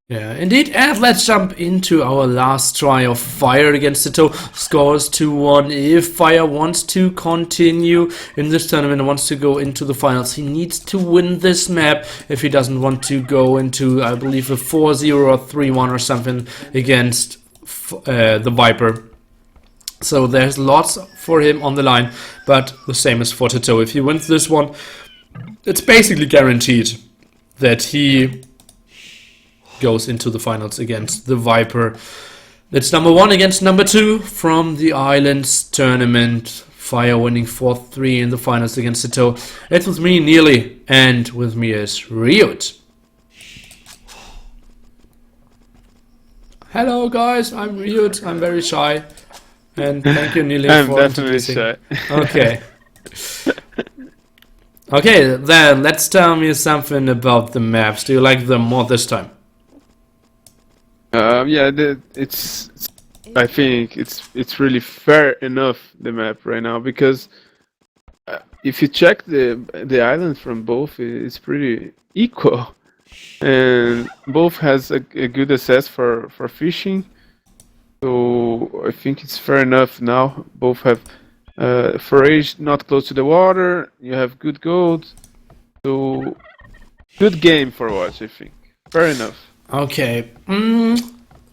Yeah, indeed. And let's jump into our last try of Fire against TaToH. Scores 2-1. If Fire wants to continue in this tournament and wants to go into the finals, he needs to win this map if he doesn't want to go into, I believe, a 4-0 or 3-1 or something against the Viper. So there's lots for him on the line, but the same as for TaToH. If he wins this one, it's basically guaranteed that he goes into the finals against the Viper. That's number 1 against number 2 from the Islands tournament. Fire winning 4-3 in the finals against TaToH. It's with me, Nearly, and with me is Ryut. Hello guys, I'm Ryut. I'm very shy. And thank you, Nearly, I'm for definitely introducing. shy. Okay. Okay, then let's tell me something about the maps. Do you like them more this time? Yeah, I think it's really fair enough, the map right now, because if you check the island from both, it's pretty equal, and both has a good access for fishing. So I think it's fair enough now. Both have forage not close to the water. You have good gold, so good game for watch. I think fair enough. Okay.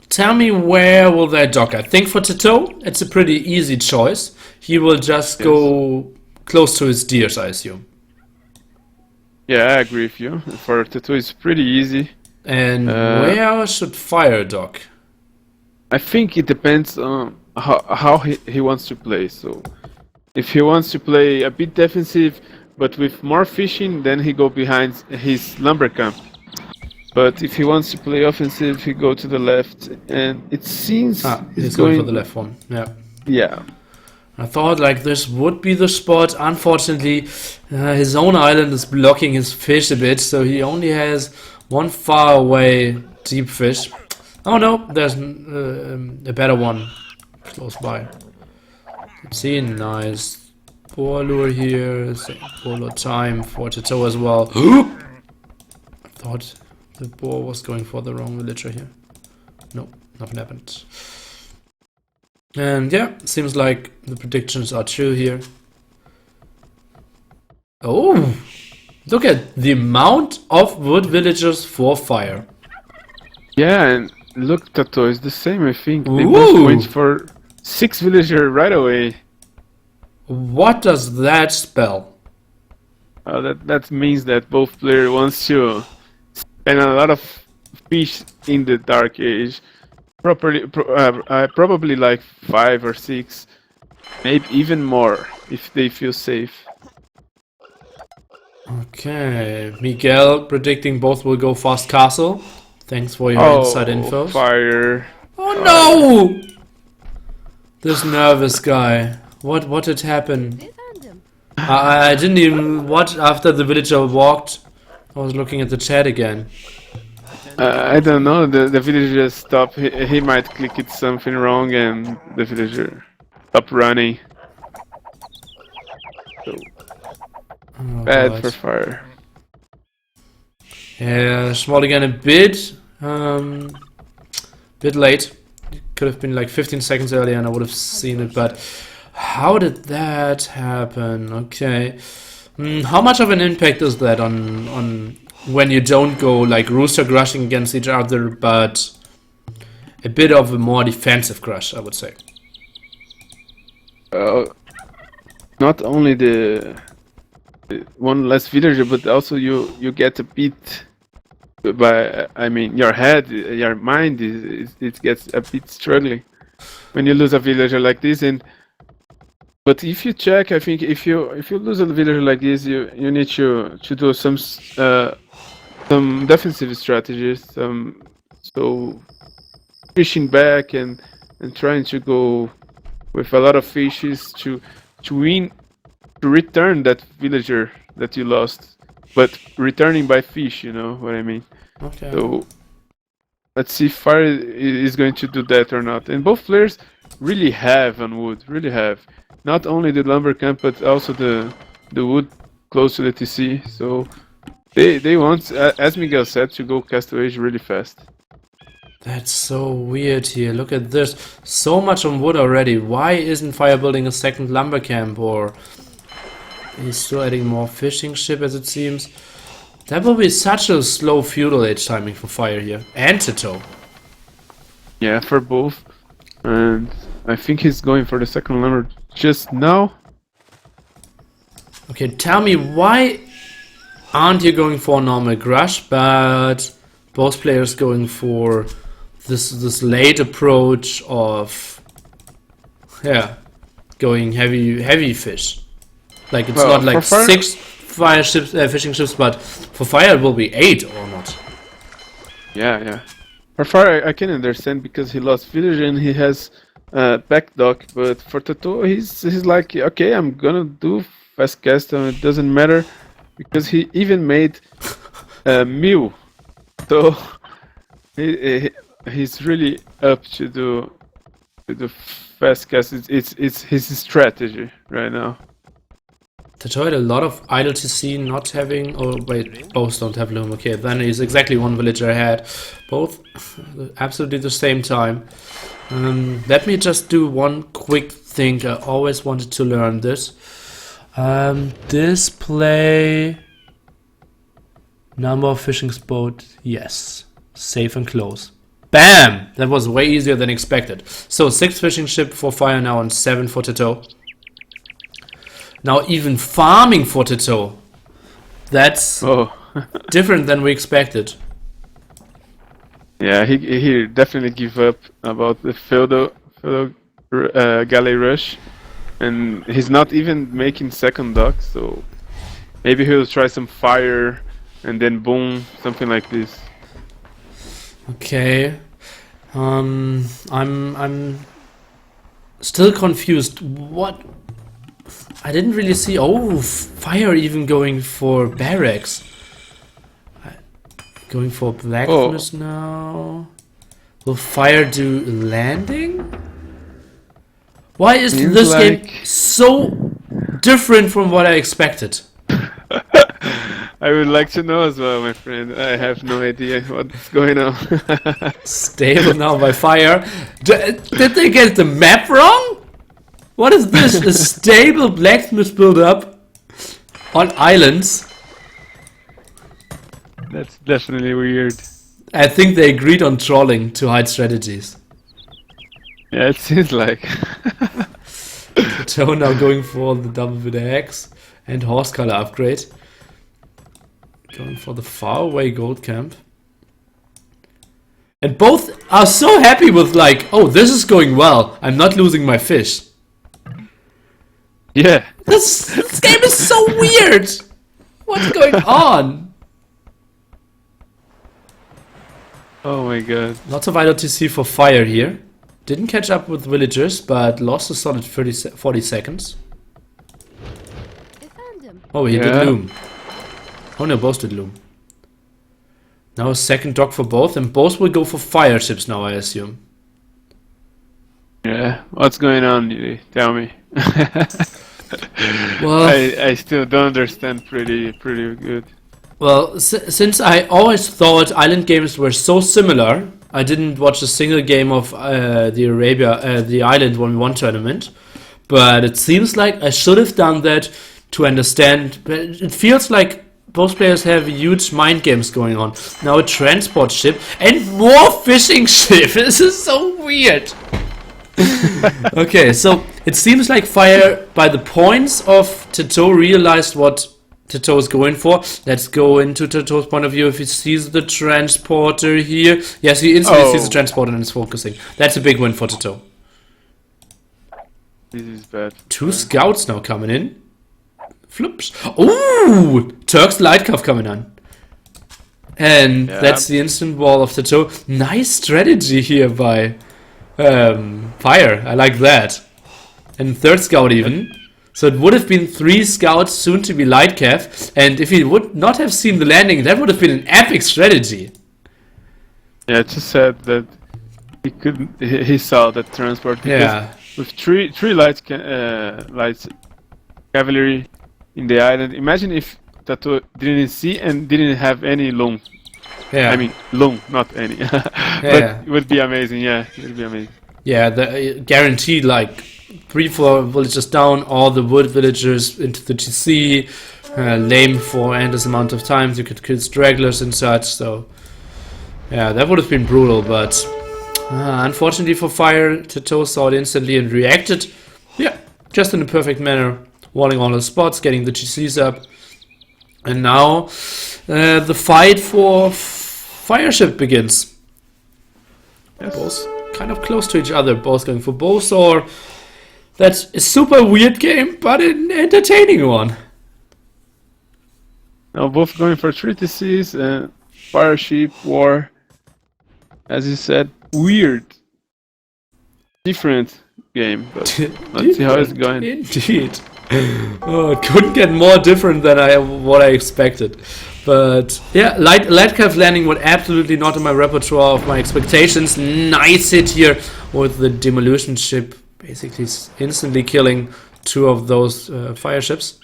Tell me, where will they dock? I think for TaToH, it's a pretty easy choice. He will just go close to his deers, I assume. Yeah, I agree with you. For TaToH, it's pretty easy. And where should Fire dock? I think it depends on how he wants to play. So, if he wants to play a bit defensive, but with more fishing, then he go behind his lumber camp. But if he wants to play offensive, he go to the left, and it seems he's going for the left one. Yeah. Yeah. I thought like this would be the spot. Unfortunately, his own island is blocking his fish a bit, so he only has one far away deep fish. Oh no, there's a better one close by. Let's see, nice boar lure here. Same boar lure time for TaToH as well. I thought the boar was going for the wrong villager here. No, nothing happened. And yeah, seems like the predictions are true here. Oh, look at the amount of wood villagers for Fire. Yeah, and look, TaToH is the same. I think they both went for 6 villager right away. What does that spell? That means that both player wants to spend a lot of fish in the Dark Age. Probably like 5 or 6, maybe even more if they feel safe. Okay, Miguel predicting both will go fast castle. Thanks for your inside info. Fire! Oh no! This nervous guy. What had happened? I didn't even watch after the villager walked. I was looking at the chat again. I don't know. The villager stopped. He might click it something wrong, and the villager stopped running. So bad for Fire. Yeah, small again a bit late. Could have been like 15 seconds earlier, and I would have seen it. But how did that happen? Okay, how much of an impact is that on when you don't go like rooster crushing against each other, but a bit of a more defensive crush, I would say. Not only the one less villager, but also you get a bit by. I mean, your head, your mind it gets a bit struggling when you lose a villager like this. But if you check, I think if you lose a villager like this, you need to do some defensive strategies, so fishing back and trying to go with a lot of fishes to return that villager that you lost, but returning by fish, you know what I mean? Okay. So let's see if Fire is going to do that or not. And both players really have on wood, really have. Not only the lumber camp, but also the wood close to the TC. So they want, as Miguel said, to go Castle Age really fast. That's so weird here. Look at this. So much on wood already. Why isn't Fire building a second lumber camp? Or he's still adding more fishing ship as it seems. That will be such a slow feudal age timing for Fire here. And TaToH. Yeah, for both. And I think he's going for the second lumber just now. Okay, tell me, why aren't you going for a normal Grush, but both players going for this late approach of, yeah, going heavy fish? Like, it's Well, not like for Fire- 6 fire ships, fishing ships, but for Fire it will be 8 or not. Yeah. For Fire, I can understand because he lost village and he has back dock. But for TaToH, he's like, okay, I'm gonna do fast cast and it doesn't matter because he even made a meal. So he's really up to do fast cast. It's his strategy right now. TaToH had a lot of idle TC not having, oh wait, both don't have loom. Okay, then he's exactly one villager ahead. Both absolutely the same time. Let me just do one quick thing. I always wanted to learn this. Display number of fishing spots. Yes, safe and close. Bam! That was way easier than expected. So 6 fishing ship for Fire now and 7 for TaToH. Now even farming for TaToH. That's different than we expected. Yeah, he definitely give up about the feudal galley rush, and he's not even making second dock. So maybe he'll try some fire, and then boom, something like this. Okay. I'm still confused. What? I didn't really see. Oh, Fire even going for barracks. Going for blacksmith now. Will Fire do landing? Why is Seems this like- game so different from what I expected? I would like to know as well, my friend. I have no idea what's going on. Stable now by Fire. Did they get the map wrong? What is this? A stable blacksmith build up on islands? That's definitely weird. I think they agreed on trolling to hide strategies. Yeah, it seems like. TaToH now going for the double with the axe and horse color upgrade. Going for the faraway gold camp. And both are so happy with like, oh, this is going well. I'm not losing my fish. Yeah. This game is so weird. What's going on? Oh my god. Lots of IWTC for Fire here. Didn't catch up with villagers, but lost a solid 40 seconds. Oh, he did loom. Oh no, both did loom. Now a second dock for both, and both will go for fire ships now, I assume. Yeah. What's going on, Yuri? Tell me. Well, I still don't understand pretty good. well, since I always thought island games were so similar, I didn't watch a single game of the Island 1v1 tournament. But it seems like I should have done that to understand. But it feels like both players have huge mind games going on. Now a transport ship and more fishing ship. This is so weird. Okay, so it seems like Fire, by the points of TaToH, realized what TaToH is going for. Let's go into TaToH's point of view. If he sees the transporter here. Yes, he instantly sees the transporter and is focusing. That's a big win for TaToH. This is bad. 2 scouts now coming in. Flips. Ooh! Turk's light cuff coming on. And that's the instant wall of TaToH. Nice strategy here by Fire. I like that. And 3rd scout even. So it would have been 3 scouts, soon to be light calf. And if he would not have seen the landing, that would have been an epic strategy. Yeah, it's just sad that he couldn't. He saw that transport. Because with three lights cavalry in the island. Imagine if TaToH didn't see and didn't have any loom. Yeah. I mean, Lung, not any. But Yeah. it would be amazing. Yeah, it would be amazing. Yeah, the guaranteed like 3-4 villages down, all the wood villagers into the GC, lame for endless amount of times. You could kill stragglers and such. So yeah, that would have been brutal. But unfortunately for Fire, TaToH saw it instantly and reacted. Yeah, just in a perfect manner, walling all the spots, getting the GCs up, and now the fight for Fireship begins. Yes. Both kind of close to each other, both going for bows, or that's a super weird game, but an entertaining one. Now both going for treatises and Fireship War. As you said, weird, different game. But let's see how it's going. Indeed. Oh, it couldn't get more different than what I expected. But yeah, Lightcraft landing was absolutely not in my repertoire of my expectations. Nice hit here with the demolition ship, basically instantly killing 2 of those fire ships.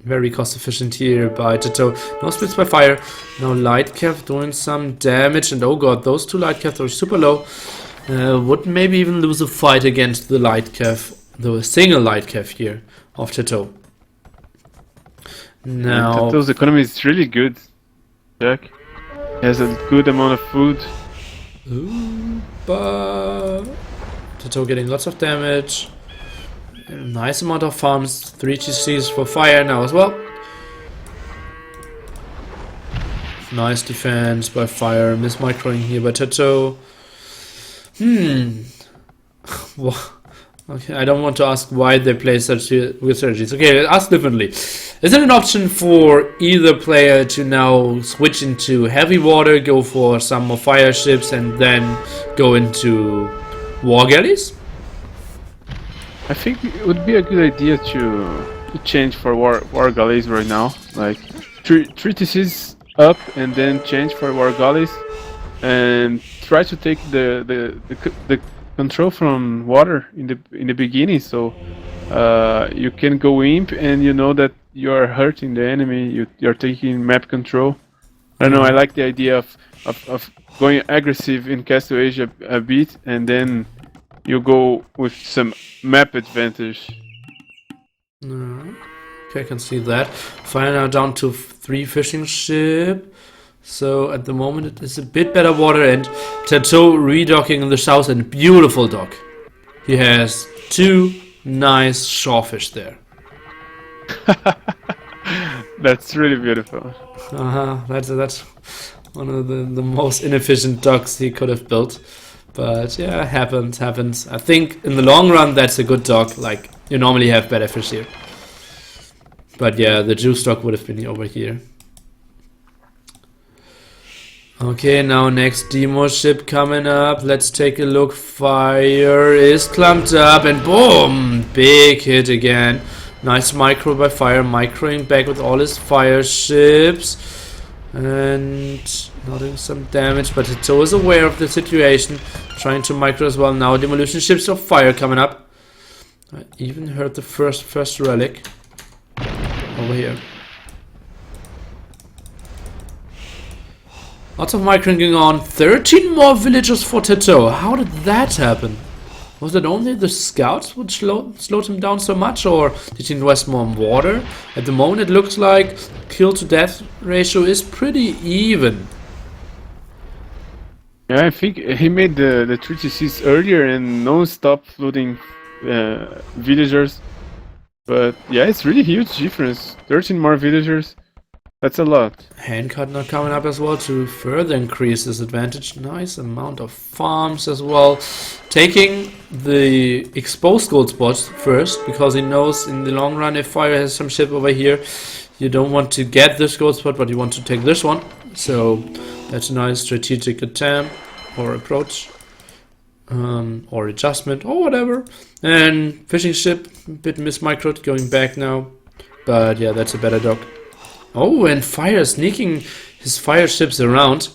Very cost efficient here by TaToH. No splits by fire. Now Lightcraft doing some damage, and oh god, those 2 Lightcraft are super low. Would maybe even lose a fight against the Lightcraft, the single Lightcraft here of TaToH. Now TaToH's economy is really good, Jack. He has a good amount of food. Ooh, but TaToH getting lots of damage. A nice amount of farms. 3 GCs for fire now as well. Nice defense by fire. Mismicroing here by TaToH. Okay, I don't want to ask why they play such weird strategies. Okay, ask differently. Is it an option for either player to now switch into heavy water, go for some more fire ships, and then go into war galleys? I think it would be a good idea to change for war galleys right now. Like treatises up and then change for war galleys, and try to take the control from water in the beginning, so you can go imp and you know that you are hurting the enemy. You're taking map control. I don't know. I like the idea of going aggressive in Castle Asia a bit, and then you go with some map advantage. Okay, I can see that. Fire now down to 3 fishing ship. So at the moment it is a bit better water, and TaToH redocking in the south, and beautiful dock. He has 2 nice shorefish there. That's really beautiful. That's one of the most inefficient docks he could have built. But yeah, happens. I think in the long run that's a good dock. Like, you normally have better fish here. But yeah, the juice dock would have been over here. Okay, now next demo ship coming up. Let's take a look. Fire is clumped up, and boom! Big hit again. Nice micro by Fire, microing back with all his fire ships. And not doing some damage, but TaToH is aware of the situation. Trying to micro as well. Now demolition ships of Fire coming up. I even heard the first relic over here. Lots of microing going on. 13 more villagers for TaToH. How did that happen? Was it only the scouts which slowed him down so much, or did he invest more in water? At the moment it looks like kill to death ratio is pretty even. Yeah, I think he made the treatises earlier and non-stop flooding villagers. But yeah, it's really huge difference. 13 more villagers. That's a lot. Handcut now coming up as well to further increase this advantage. Nice amount of farms as well. Taking the exposed gold spots first, because he knows in the long run if Fire has some ship over here, you don't want to get this gold spot, but you want to take this one. So that's a nice strategic attempt or approach. Or adjustment or whatever. And fishing ship, a bit mismicroed, going back now. But yeah, that's a better dock. Oh, and Fire sneaking his fire ships around.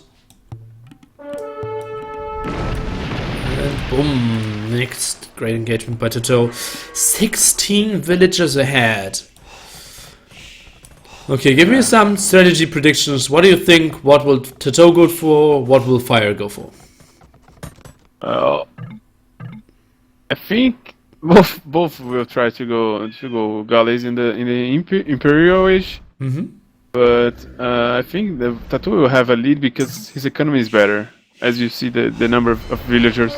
And boom, next great engagement by TaToH. 16 villagers ahead. Okay, give me some strategy predictions. What do you think? What will TaToH go for? What will Fire go for? I think both will try to go galleys in the Imperial Age. But I think the TaToH will have a lead because his economy is better. As you see the number of villagers.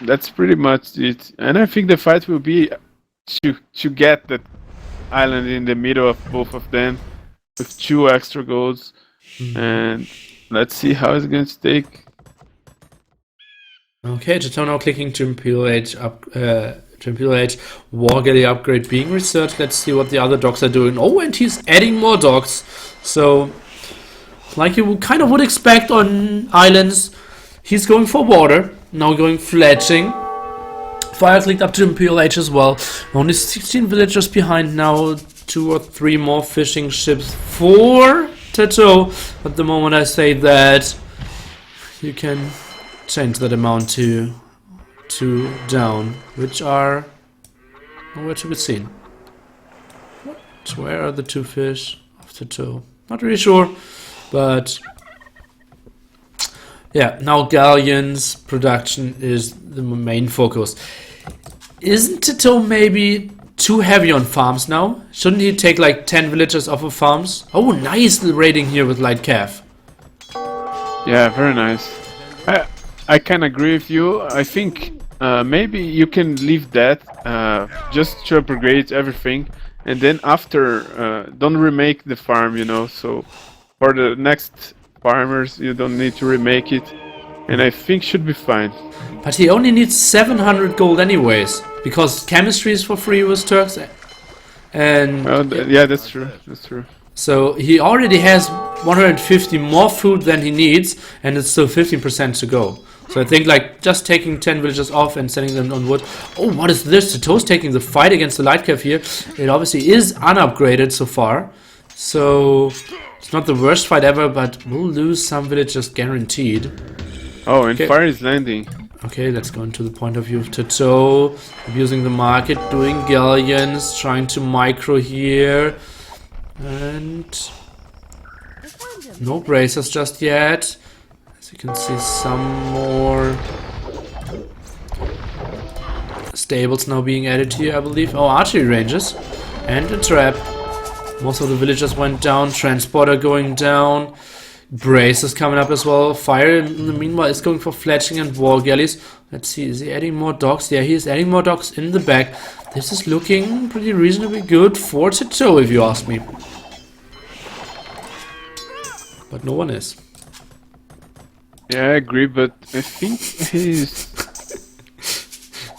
That's pretty much it. And I think the fight will be to get that island in the middle of both of them with 2 extra goals. And let's see how it's going to take. Okay, TaToH now clicking to Imperial Age War Galley upgrade being researched. Let's see what the other docks are doing. Oh, and he's adding more docks. So, like you kind of would expect on islands, he's going for water. Now going fledging. Fire clicked up to Imperial Age as well. Only 16 villagers behind now. 2 or 3 more fishing ships for TaToH. At the moment I say that, you can change that amount to 2 down, which are nowhere to be seen. Where are the 2 fish of TaToH? Not really sure, but yeah, now galleons production is the main focus. Isn't TaToH maybe too heavy on farms now? Shouldn't he take like 10 villagers off of farms? Oh, nice raiding here with light calf. Yeah, very nice. I can agree with you. I think maybe you can leave that just to upgrade everything, and then after don't remake the farm, you know. So for the next farmers, you don't need to remake it, and I think should be fine. But he only needs 700 gold anyways, because chemistry is for free with Turks, and yeah, that's true. That's true. So he already has 150 more food than he needs, and it's still 15% to go. So I think like just taking 10 villagers off and sending them on wood. Oh, what is this? TaToH's taking the fight against the light calf here. It obviously is unupgraded so far. So it's not the worst fight ever, but we'll lose some villagers guaranteed. Oh, and Fire is landing. Okay, let's go into the point of view of TaToH. Abusing the market, doing galleons, trying to micro here. And no bracers just yet. As you can see, some more stables now being added here, I believe. Oh, archery ranges. And a trap. Most of the villagers went down. Transporter going down. Bracers coming up as well. Fire, in the meanwhile, is going for fletching and war galleys. Let's see, is he adding more docks? Yeah, he is adding more docks in the back. This is looking pretty reasonably good for TaToH, if you ask me. But no one is. Yeah, I agree, but I think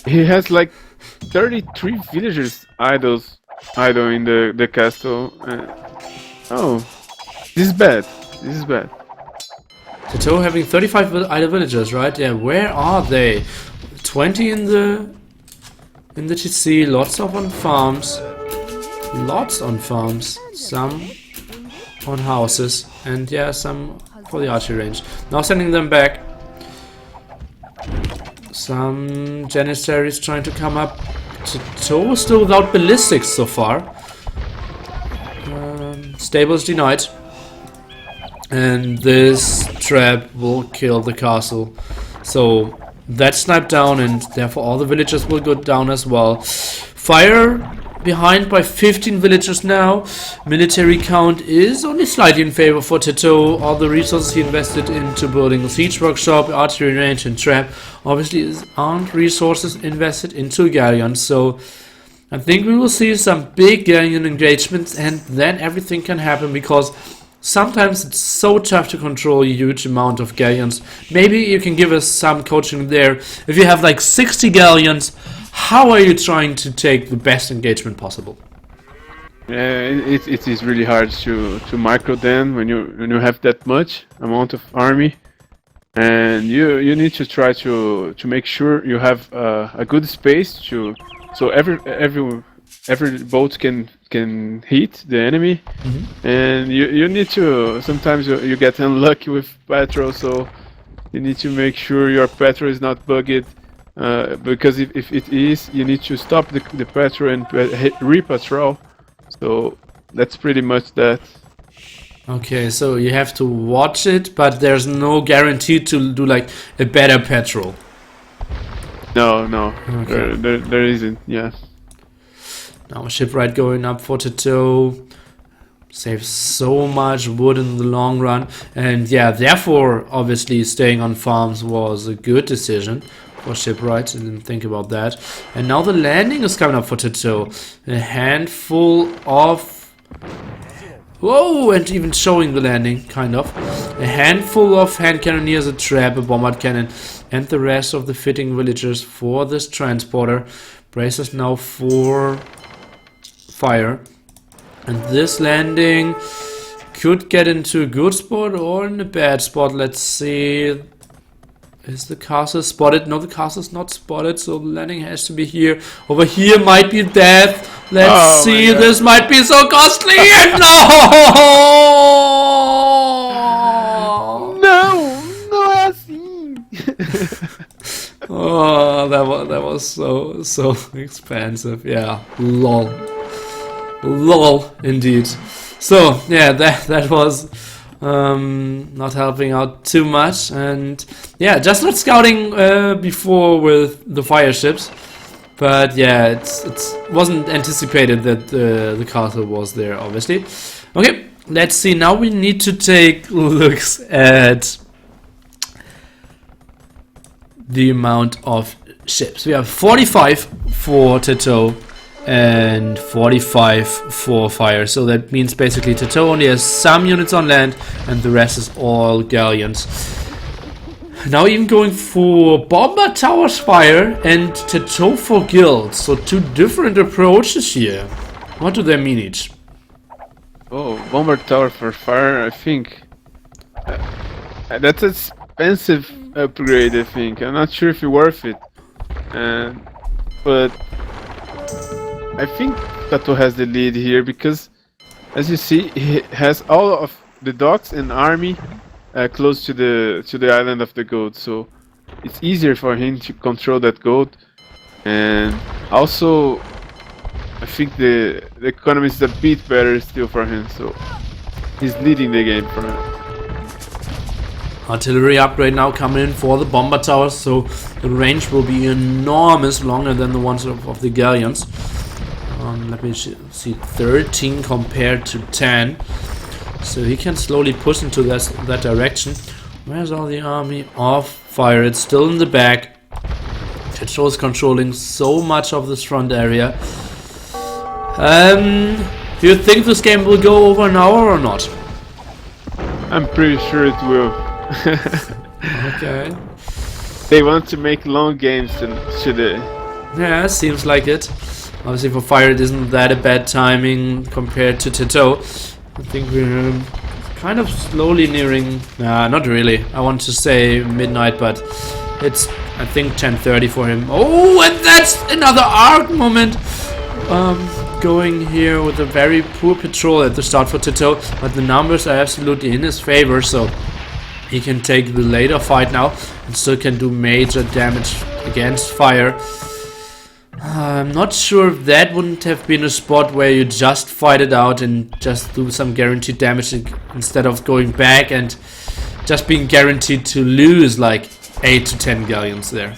he has like 33 villagers idle in the castle. Oh, this is bad. This is bad. TaToH having 35 idle villagers, right? Yeah, where are they? 20 in the TC, lots of on farms. Lots on farms. Some on houses. And yeah, some for the archery range. Now sending them back. Some janissaries trying to come up. TaToH still without ballistics so far. Stables denied. And this trap will kill the castle. So that's sniped down, and therefore all the villagers will go down as well. Fire behind by 15 villagers now. Military count is only slightly in favor for TaToH. All the resources he invested into building a siege workshop, archery range, and trap obviously aren't resources invested into galleons. So I think we will see some big galleon engagements, and then everything can happen, because sometimes it's so tough to control a huge amount of galleons. Maybe you can give us some coaching there. If you have like 60 galleons, how are you trying to take the best engagement possible? Yeah, it is really hard to micro them when you have that much amount of army, and you need to try to make sure you have a good space so every boat can hit the enemy. And you need to, sometimes you get unlucky with petrol, so you need to make sure your petrol is not bugged, because if it is, you need to stop the petrol and re-patrol. So that's pretty much that. Okay, so you have to watch it, but there's no guarantee to do like a better patrol. No, no, Okay. there isn't. Yeah. Now shipwright going up for TaToH. Saves so much wood in the long run, and yeah, therefore obviously staying on farms was a good decision for shipwrights. I didn't think about that. And now the landing is coming up for TaToH. A handful of whoa, and even showing the landing, kind of. A handful of hand cannoneers, a trap, a bombard cannon, and the rest of the fitting villagers for this transporter. Braces now for fire. And this landing could get into a good spot or in a bad spot. Let's see. Is the castle spotted? No, the castle's not spotted, so the landing has to be here. Over here might be death. Let's see. This might be so costly. And no! No é assim. Oh, that was so expensive. Yeah, lol. Lol, indeed. So yeah, that was not helping out too much, and yeah, just not scouting before with the fire ships. But yeah, it wasn't anticipated that the castle was there, obviously. Okay, let's see. Now we need to take looks at the amount of ships. We have 45 for TaToH and 45 for fire. So that means basically TaToH only has some units on land and the rest is all galleons. Now even going for bomber towers fire and TaToH for guilds. So two different approaches here. What do they mean each? Oh, bomber tower for fire. I think that's an expensive upgrade. I think I'm not sure if it's worth it, but I think TaToH has the lead here because, as you see, he has all of the docks and army close to the island of the goat, so it's easier for him to control that goat. And also, I think the economy is a bit better still for him, so he's leading the game for him. Artillery upgrade now coming in for the bomber towers, so the range will be enormous, longer than the ones of the galleons. Let me see, 13 compared to 10. So he can slowly push into that direction. Where's all the army of fire? It's still in the back. TaToH is controlling so much of this front area. Do you think this game will go over an hour or not? I'm pretty sure it will. Okay. They want to make long games, should they? Yeah, seems like it. Obviously for fire it isn't that a bad timing compared to TaToH. I think we're kind of slowly nearing... Nah, not really. I want to say midnight, but it's, I think, 10:30 for him. Oh, and that's another arc moment! Going here with a very poor patrol at the start for TaToH, but the numbers are absolutely in his favor, so he can take the later fight now and still can do major damage against fire. I'm not sure if that wouldn't have been a spot where you just fight it out and just do some guaranteed damage instead of going back and just being guaranteed to lose like 8 to 10 galleons there.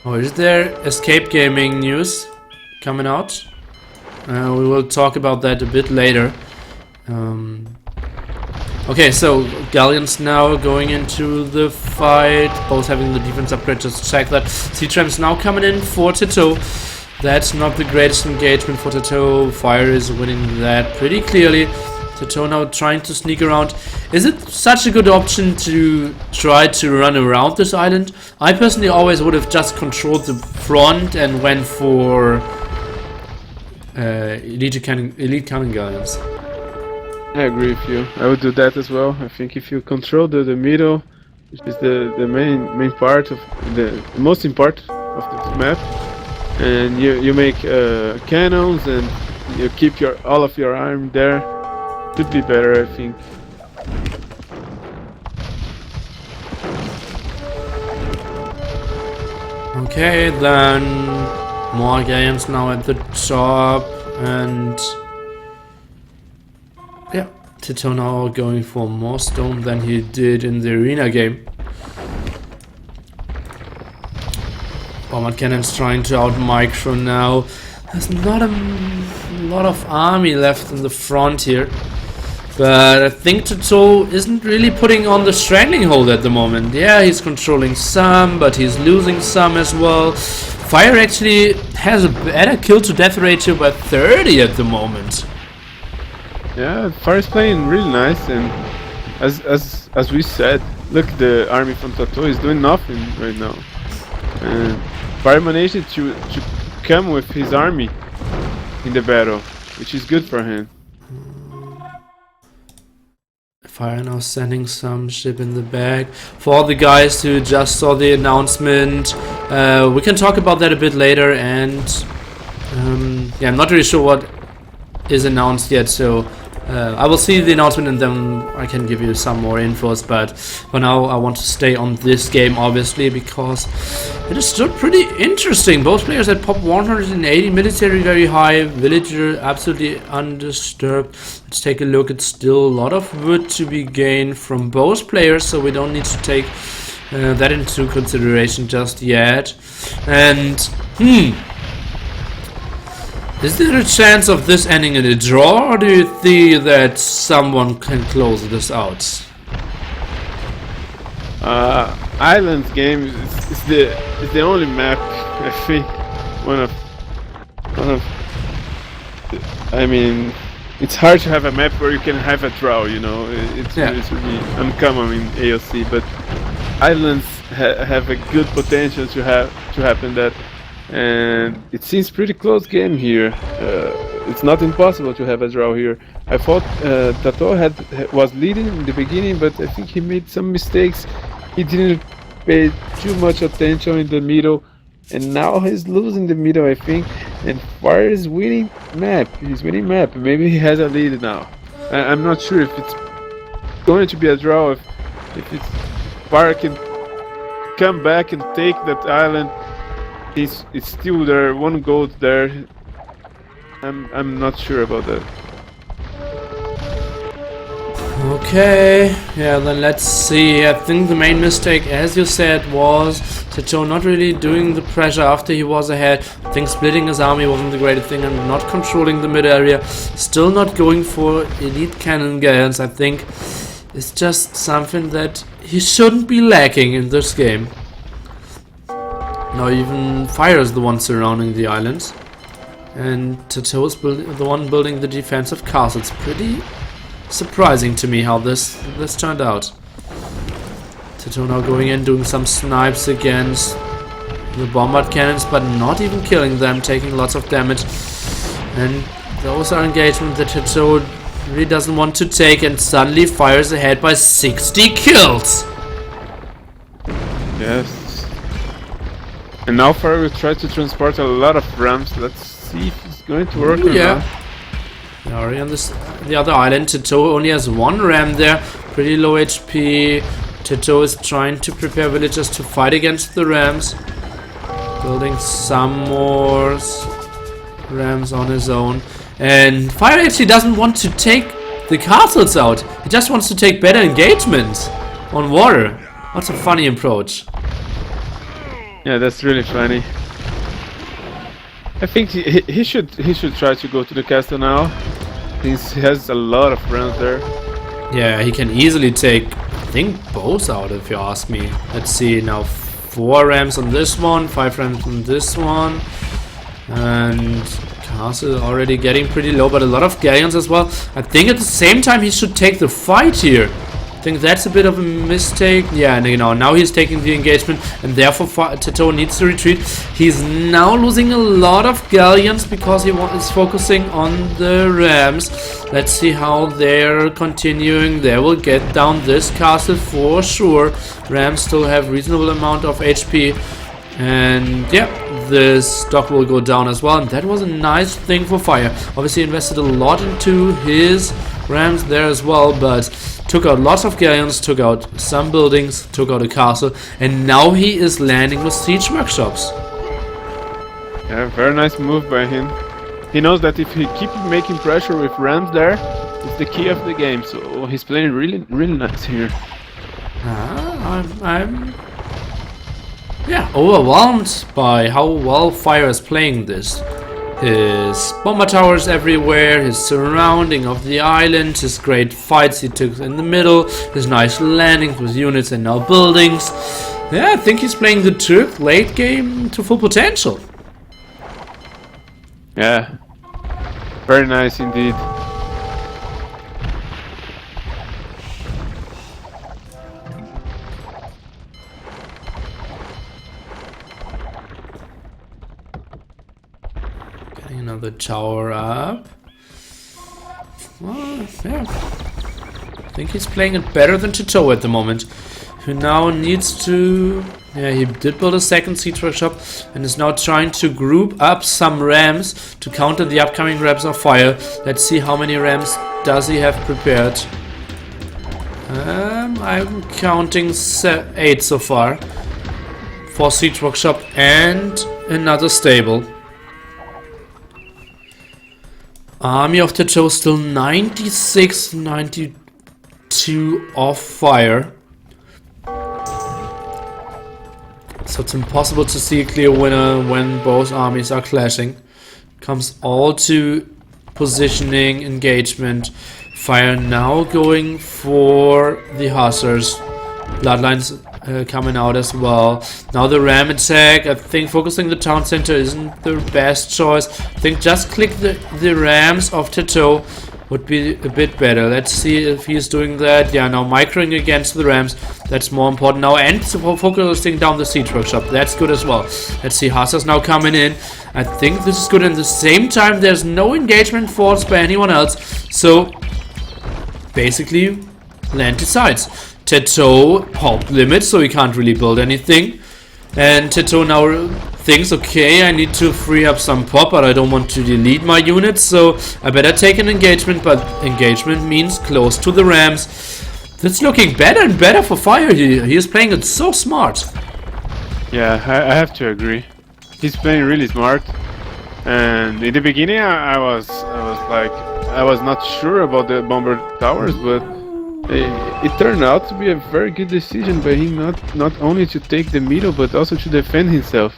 Oh, is there escape gaming news coming out? We will talk about that a bit later. Okay, so galleons now going into the fight, both having the defense upgrade, just check that. Sea-Trams now coming in for TaToH. That's not the greatest engagement for TaToH. Fire is winning that pretty clearly. TaToH now trying to sneak around. Is it such a good option to try to run around this island? I personally always would have just controlled the front and went for elite cannon galleons. I agree with you. I would do that as well. I think if you control the middle, which is the main part of the most important of the map, and you make cannons and you keep all of your army there, could be better, I think. Okay, then more Galleons now at the top, and yeah, TaToH now going for more stone than he did in the arena game. Bombard cannons trying to out micro now. There's not a lot of army left in the front here, but I think TaToH isn't really putting on the strangling hold at the moment. Yeah, he's controlling some, but he's losing some as well. Fire actually has a better kill to death ratio by 30 at the moment. Yeah, Fire is playing really nice, and as we said, look, the army from TaToH is doing nothing right now. And Fire managed to come with his army in the battle, which is good for him. Fire now sending some ship in the back. For all the guys who just saw the announcement, we can talk about that a bit later, and yeah, I'm not really sure what is announced yet, so I will see the announcement and then I can give you some more infos, but for now I want to stay on this game obviously because it is still pretty interesting. Both players at pop 180, military very high, villager absolutely undisturbed. Let's take a look. It's still a lot of wood to be gained from both players, so we don't need to take that into consideration just yet. And is there a chance of this ending in a draw, or do you think that someone can close this out? Island game is the only map, I think, one of I mean, it's hard to have a map where you can have a draw, you know. It's really uncommon in AOC, but islands have a good potential to happen that. And it seems pretty close game here. It's not impossible to have a draw here. I thought TaToH was leading in the beginning, but I think he made some mistakes. He didn't pay too much attention in the middle, and now he's losing the middle, I think. And Fire is winning map. He's winning map. Maybe he has a lead now. I'm not sure if it's going to be a draw. If it's Fire can come back and take that island. It's still there, one gold there. I'm not sure about that. Okay, yeah, then let's see. I think the main mistake, as you said, was TaToH not really doing the pressure after he was ahead. I think splitting his army wasn't the greatest thing, and not controlling the mid area. Still not going for elite cannon galleons. I think it's just something that he shouldn't be lacking in this game. Now even Fire is the one surrounding the islands, and TaToH is the one building the defensive castle. It's pretty surprising to me how this turned out. TaToH now going in, doing some snipes against the bombard cannons, but not even killing them, taking lots of damage. And those are engagements that TaToH really doesn't want to take, and suddenly Fire's ahead by 60 kills. Yes. And now Fire will try to transport a lot of rams. Let's see if it's going to work or not. Already on the other island, TaToH only has one ram there, pretty low HP. TaToH is trying to prepare villagers to fight against the rams, building some more rams on his own. And Fire actually doesn't want to take the castles out. He just wants to take better engagements on water. That's a funny approach. Yeah, that's really funny. I think he should try to go to the castle now. He has a lot of rams there. Yeah, he can easily take, I think, both out if you ask me. Let's see now, 4 rams on this one, 5 rams on this one, and castle already getting pretty low, but a lot of galleons as well. I think at the same time he should take the fight here. I think that's a bit of a mistake. Yeah, and you know, now he's taking the engagement, and therefore TaToH needs to retreat. He's now losing a lot of galleons because he is focusing on the rams. Let's see how they're continuing. They will get down this castle for sure. Rams still have reasonable amount of HP, and yeah, this dock will go down as well. And that was a nice thing for Fire. Obviously invested a lot into his rams there as well, but took out lots of galleons, took out some buildings, took out a castle, and now he is landing with siege workshops. Yeah, very nice move by him. He knows that if he keeps making pressure with rams there, it's the key of the game. So he's playing really nice here. I'm overwhelmed by how well Fire is playing this. His bomber towers everywhere, his surrounding of the island, his great fights he took in the middle, his nice landings with units and now buildings. Yeah, I think he's playing the Turk late game to full potential. Yeah, very nice indeed. Getting another tower up. Well, yeah. I think he's playing it better than TaToH at the moment. Who now needs to... Yeah, he did build a second siege workshop and is now trying to group up some rams to counter the upcoming rams of Fire. Let's see how many rams does he have prepared. I'm counting 8 so far. 4 siege workshop and another stable. Army of TaToH still 96, 92 of Fire. So it's impossible to see a clear winner when both armies are clashing. Comes all to positioning, engagement. Fire now going for the hussars. Bloodlines coming out as well. Now the ram attack. I think focusing the town center isn't the best choice. I think just click the rams of TaToH would be a bit better. Let's see if he's doing that. Yeah, now microing against the rams. That's more important now. And focusing down the siege workshop. That's good as well. Let's see, hussars now coming in. I think this is good. At the same time, there's no engagement force by anyone else. So, basically, land decides. TaToH popped limits, so he can't really build anything. And TaToH now thinks, okay, I need to free up some pop, but I don't want to delete my units, so I better take an engagement, but engagement means close to the rams. That's looking better and better for Fire. He is playing it so smart. Yeah, I have to agree. He's playing really smart. And in the beginning, I was not sure about the bomber towers, but it turned out to be a very good decision by him, not only to take the middle, but also to defend himself.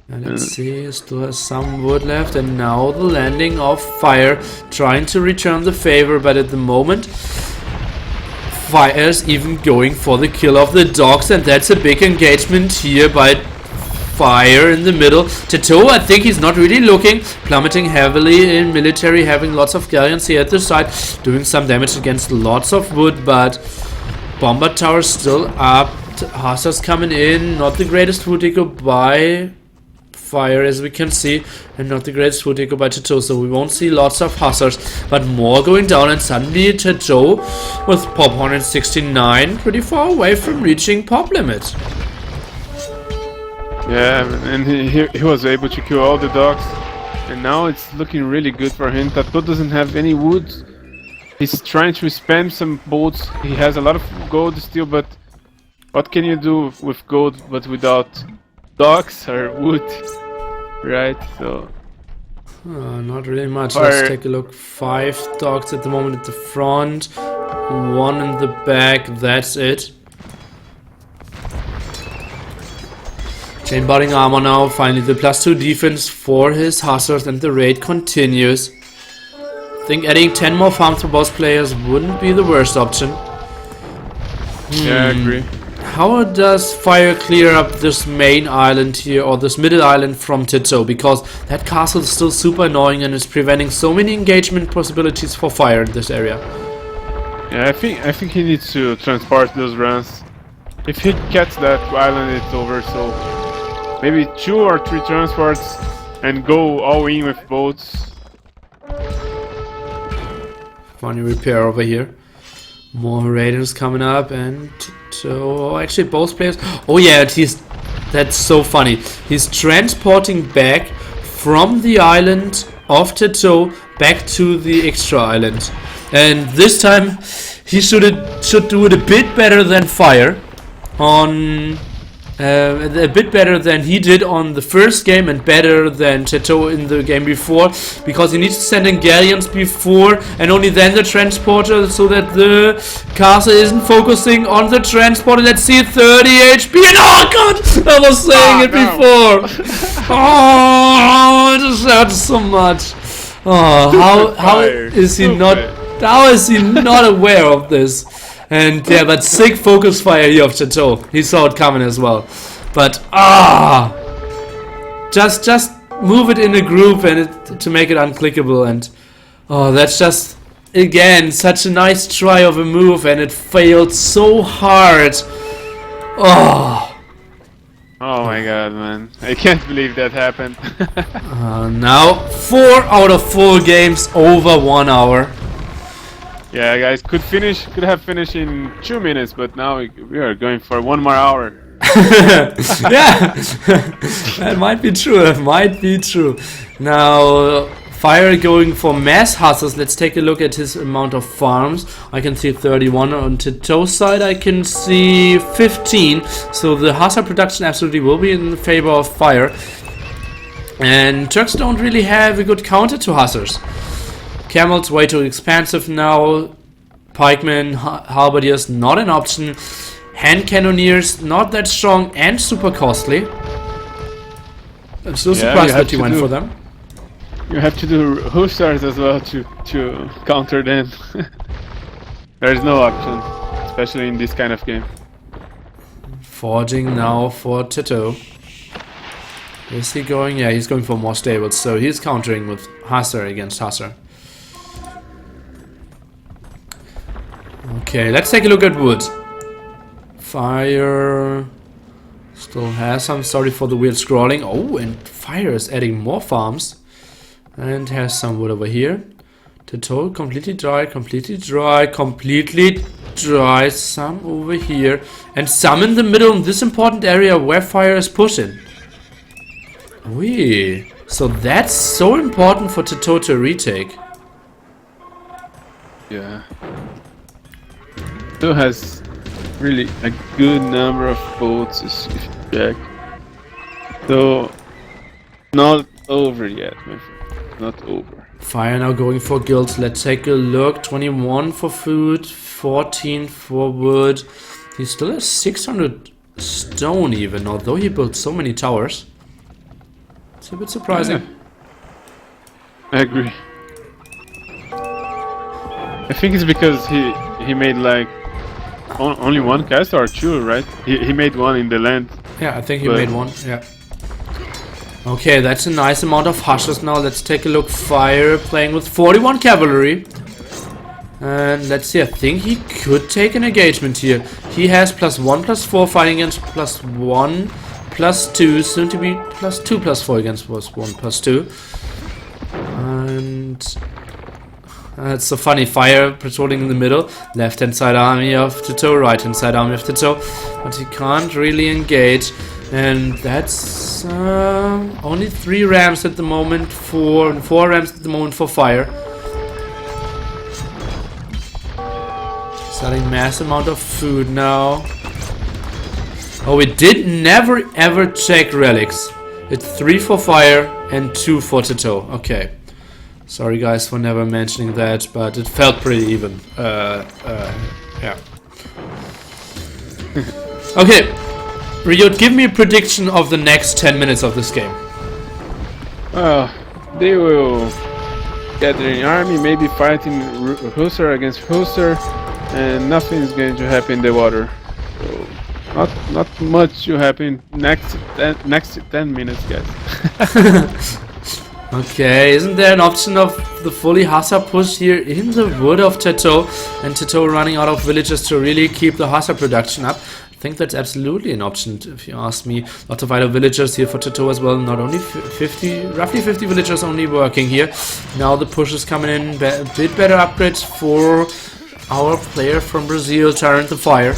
Let's see, still has some wood left, and now the landing of Fire, trying to return the favor, but at the moment Fire's even going for the kill of the dogs, and that's a big engagement here by Fire in the middle. TaToH, I think he's not really looking, plummeting heavily in military, having lots of galleons here at the side, doing some damage against lots of wood, but bomber tower still up. Hussars coming in, not the greatest wood eco by Fire as we can see, and not the greatest wood eco by TaToH, so we won't see lots of hussars, but more going down, and suddenly TaToH with pop 169 pretty far away from reaching pop limit. Yeah, and he was able to kill all the dogs, and now it's looking really good for him. TaToH doesn't have any wood. He's trying to spam some bolts. He has a lot of gold still, but what can you do with gold but without dogs or wood, right? So not really much. Let's take a look. 5 dogs at the moment at the front, 1 in the back, that's it. Chain body armor now, finally the +2 defense for his hussars, and the raid continues. I think adding 10 more farms for both players wouldn't be the worst option. Yeah, I agree. How does Fire clear up this main island here, or this middle island from TaToH? Because that castle is still super annoying and is preventing so many engagement possibilities for Fire in this area. Yeah, I think he needs to transport those runs. If he gets that island, it's over. So maybe 2 or 3 transports and go all in with boats. Funny repair over here. More raiders coming up, and so actually both players. Oh yeah, that's so funny. He's transporting back from the island of TaToH back to the extra island, and this time he should do it a bit better than Fire on a bit better than he did on the first game and better than TaToH in the game before, because he needs to send in Galleons before and only then the transporter, so that the caster isn't focusing on the transporter. Let's see, 30 HP, and oh god, I was saying it before. Oh, it just hurts so much. Oh, how is he not? How is he not aware of this? And yeah, but sick focus fire here of TaToH. He saw it coming as well. But just move it in a group and to make it unclickable. And that's just again such a nice try of a move, and it failed so hard. Oh my god, man. I can't believe that happened. Now 4 out of 4 games over 1 hour. Yeah, guys, could have finished in 2 minutes, but now we are going for 1 more hour. Yeah, that might be true. That might be true. Now, Fire going for mass hustles. Let's take a look at his amount of farms. I can see 31 on TaToH's side. I can see 15. So the hustler production absolutely will be in favor of Fire. And Turks don't really have a good counter to hustlers. Camels way too expensive now. Pikemen, halberdiers not an option. Hand cannoneers not that strong and super costly. I'm still surprised that you went for them. You have to do hussars as well to counter them. There is no option, especially in this kind of game. Forging now for TaToH. Is he going? Yeah, he's going for more stables. So he's countering with hussar against hussar. Okay, let's take a look at wood. Fire still has some. Sorry for the weird scrolling. Oh, and Fire is adding more farms. And has some wood over here. TaToH completely dry, completely dry, completely dry. Some over here. And some in the middle in this important area where Fire is pushing. Wee. So that's so important for TaToH to retake. Yeah. TaToH has really a good number of boats if you check. So not over yet, my friend. Not over. Fire now going for guilds. Let's take a look. 21 for food, 14 for wood. He still has 600 stone even, although he built so many towers. It's a bit surprising. Yeah. I agree. I think it's because he made like only one cast or two, right? He made one in the land. Yeah, I think he made one. Yeah. Okay, that's a nice amount of hushers now. Let's take a look. Fire playing with 41 cavalry. And let's see, I think he could take an engagement here. He has +1/+4 fighting against +1/+2, soon to be +2/+4 against +1/+2. And it's so funny. Fire patrolling in the middle. Left hand side army of TaToH, right hand side army of TaToH. But he can't really engage. And that's only 3 rams at the moment for 4 rams at the moment for Fire. Selling mass amount of food now. Oh, we did never ever check relics. It's 3 for Fire and 2 for TaToH. Okay. Sorry guys for never mentioning that, but it felt pretty even. Yeah. Okay. Rio, give me a prediction of the next 10 minutes of this game. They will gather an army, maybe fighting hussar against hussar, and nothing is going to happen in the water. So not much to happen next 10 minutes, guys. Okay, isn't there an option of the fully hussar push here in the wood of TaToH, and TaToH running out of villagers to really keep the hussar production up? I think that's absolutely an option, if you ask me. Lots of idle villagers here for TaToH as well. Not only roughly 50 villagers only working here. Now the push is coming in. A bit better upgrades for our player from Brazil, Tyrant the Fire.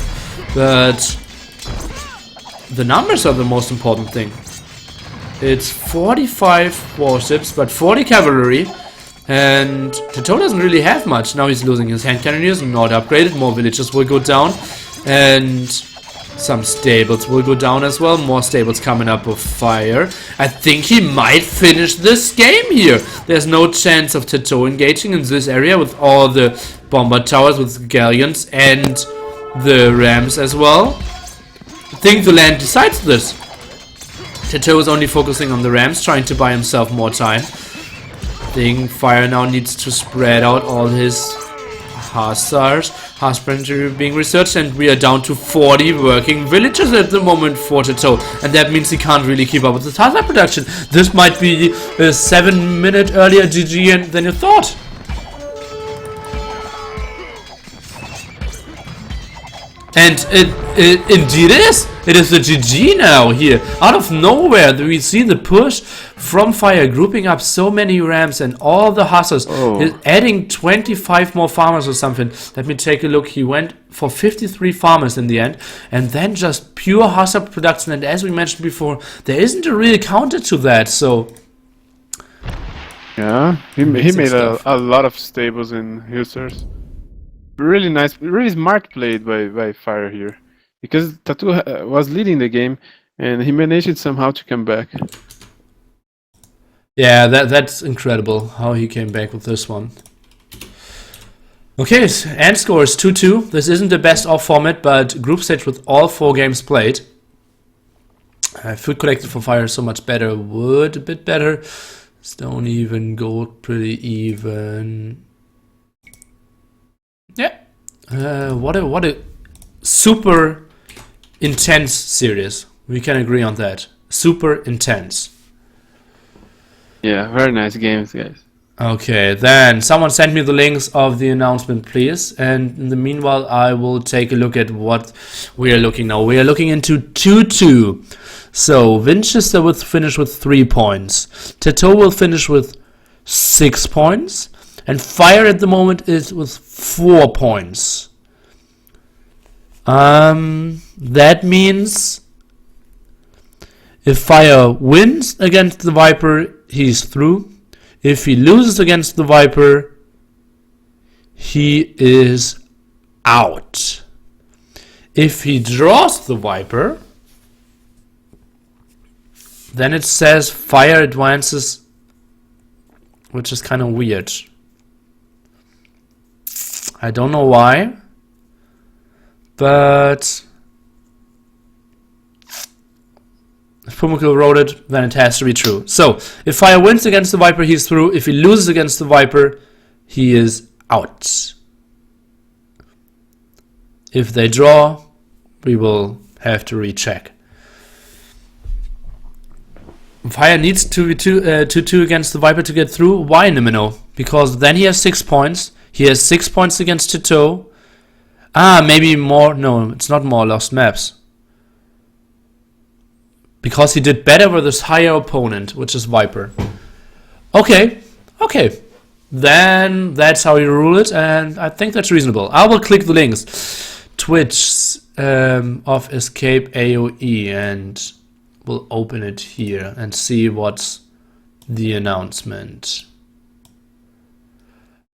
But the numbers are the most important thing. It's 45 warships, but 40 cavalry. And TaToH doesn't really have much. Now he's losing his hand cannoneers, not upgraded. More villages will go down. And some stables will go down as well. More stables coming up with fire. I think he might finish this game here. There's no chance of TaToH engaging in this area with all the bomber towers, with galleons and the rams as well. I think the land decides this. TaToH is only focusing on the rams, trying to buy himself more time. I think Fire now needs to spread out all his hussars. Husbandry being researched, and we are down to 40 working villages at the moment for TaToH, and that means he can't really keep up with the hussar production. This might be a 7-minute earlier GG than you thought. And it indeed is. It is the GG now here. Out of nowhere, we see the push from Fire, grouping up so many rams and all the hussars. Adding 25 more farmers or something. Let me take a look. He went for 53 farmers in the end. And then just pure hussar production. And as we mentioned before, there isn't a real counter to that. So yeah, he made a lot of stables and hussars. Really nice, really smart played by Fire here, because TaToH was leading the game and he managed somehow to come back. Yeah, that's incredible how he came back with this one. Okay, end score is 2-2. This isn't the best of format, but group stage with all 4 games played. Food collected for Fire so much better. Wood a bit better. Stone even, gold pretty even. Yeah, what a super intense series. We can agree on that. Super intense. Yeah, very nice games, guys. Okay, then someone send me the links of the announcement, please. And in the meanwhile, I will take a look at what we are looking now. We are looking into 2-2. So Winchester will finish with 3 points. TaToH will finish with 6 points. And Fire at the moment is with 4 points. That means if Fire wins against the Viper, he's through. If he loses against the Viper, he is out. If he draws the Viper, then it says Fire advances, which is kind of weird. I don't know why, but if Pumuckl wrote it, then it has to be true. So, if Fire wins against the Viper, he's through. If he loses against the Viper, he is out. If they draw, we will have to recheck. Fire needs to be 2-2 against the Viper to get through. Why, Nimino? Because then he has 6 points. He has 6 points against TaToH. Maybe more. No, it's not more lost maps. Because he did better with his higher opponent, which is Viper. Okay. Then that's how you rule it, and I think that's reasonable. I will click the links. Twitch of Escape AOE, and we'll open it here and see what's the announcement.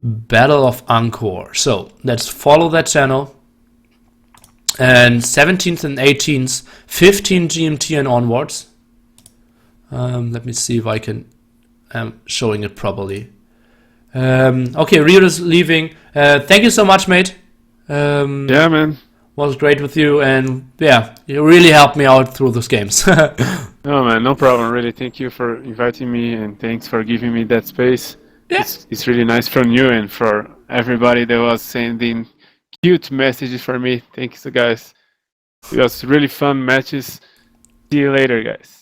Battle of Angkor. So let's follow that channel. And 17th and 18th, 15 GMT and onwards. Let me see if I can showing it properly. Okay, Rio is leaving. Thank you so much, mate. Yeah, man. Was great with you, and yeah, you really helped me out through those games. No, man, no problem. Really, thank you for inviting me, and thanks for giving me that space. Yeah. It's really nice from you and for everybody that was sending cute messages for me. Thanks, guys. It was really fun matches. See you later, guys.